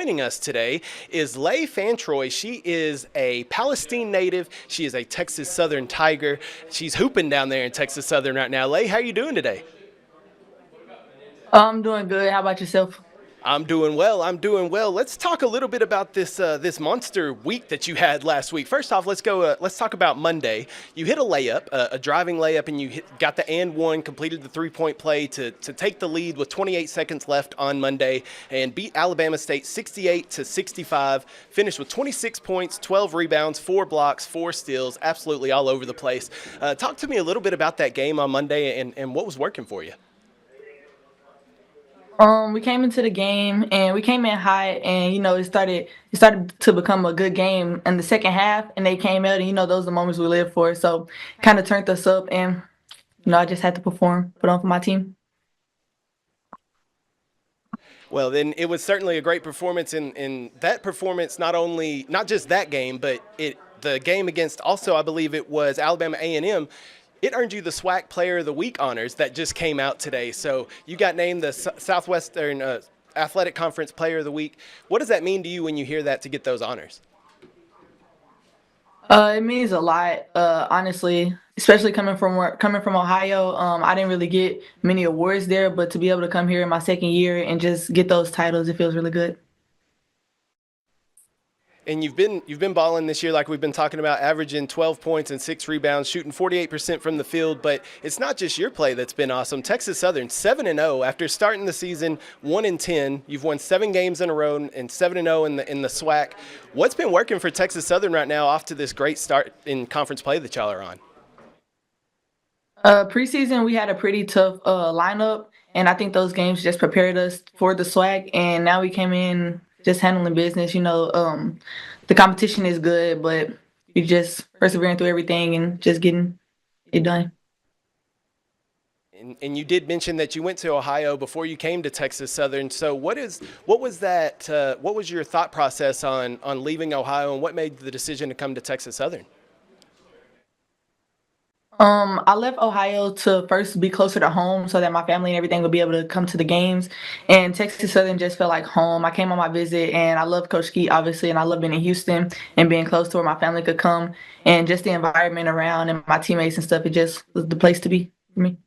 Joining us today is Fantroy. She is a Palestine native. She is a Texas Southern Tiger. She's hooping down there in Texas Southern right now. How are you doing today? I'm doing good. How about yourself? I'm doing well. I'm doing well. Let's talk a little bit about this monster week that you had last week. First off, let's go. Let's talk about Monday. You hit a layup, a driving layup, and got the and one, completed the 3-point play to take the lead with 28 seconds left on Monday, and beat Alabama State 68-65. Finished with 26 points, 12 rebounds, 4 blocks, 4 steals, absolutely all over the place. Talk to me a little bit about that game on Monday and what was working for you. We came into the game and we came in hot, and it started to become a good game in the second half, and they came out, and those are the moments we live for. So kind of turned us up, and I just had to put on for my team. Well, then it was certainly a great performance in that performance, not just that game, but the game against also, I believe it was Alabama A&M. It earned you the SWAC Player of the Week honors that just came out today. So you got named the Southwestern Athletic Conference Player of the Week. What does that mean to you when you hear that to get those honors? It means a lot, honestly, especially coming from Ohio. I didn't really get many awards there, but to be able to come here in my second year and just get those titles, it feels really good. And you've been balling this year like we've been talking about, averaging 12 points and 6 rebounds, shooting 48% from the field. But it's not just your play that's been awesome. Texas Southern 7-0 after starting the season 1-10. You've won 7 games in a row and 7-0 in the SWAC. What's been working for Texas Southern right now off to this great start in conference play that y'all are on? Preseason, we had a pretty tough lineup, and I think those games just prepared us for the SWAC. And now we came in just handling business. The competition is good, but we just persevering through everything and just getting it done. And you did mention that you went to Ohio before you came to Texas Southern. So what was your thought process on leaving Ohio, and what made the decision to come to Texas Southern? I left Ohio to first be closer to home so that my family and everything would be able to come to the games. And Texas Southern just felt like home. I came on my visit, and I love Coach Keat, obviously, and I love being in Houston and being close to where my family could come, and just the environment around and my teammates and stuff. It just was the place to be for me.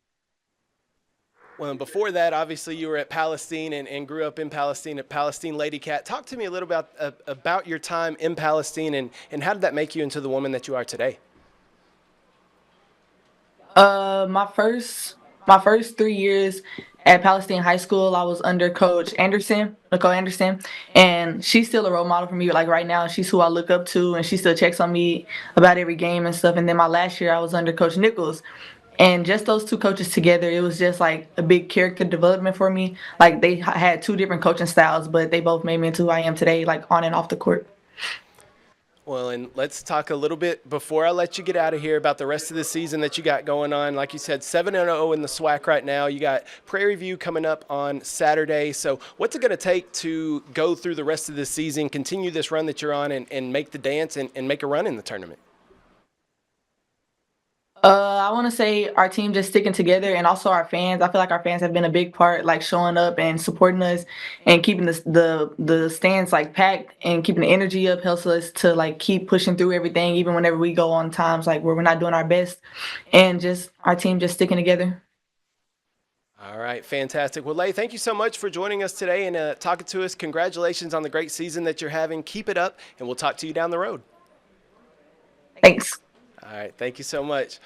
Well, before that, obviously, you were at Palestine and grew up in Palestine at Palestine Ladycat. Talk to me a little about your time in Palestine and how did that make you into the woman that you are today? My first 3 years at Palestine High School, I was under Coach Anderson, Nicole Anderson, and she's still a role model for me. Like right now, she's who I look up to, and she still checks on me about every game and stuff. And then my last year, I was under Coach Nichols, and just those two coaches together, it was just like a big character development for me. Like they had two different coaching styles, but they both made me into who I am today, like on and off the court. Well, and let's talk a little bit before I let you get out of here about the rest of the season that you got going on. Like you said, 7-0 in the SWAC right now. You got Prairie View coming up on Saturday. So what's it going to take to go through the rest of the season, continue this run that you're on, and make the dance and make a run in the tournament? I want to say our team just sticking together, and also our fans. I feel like our fans have been a big part, like showing up and supporting us, and keeping the stands like packed, and keeping the energy up helps us to like keep pushing through everything, even whenever we go on times like where we're not doing our best, and just our team just sticking together. All right, fantastic. Well, thank you so much for joining us today and talking to us. Congratulations on the great season that you're having. Keep it up, and we'll talk to you down the road. Thanks. All right, thank you so much.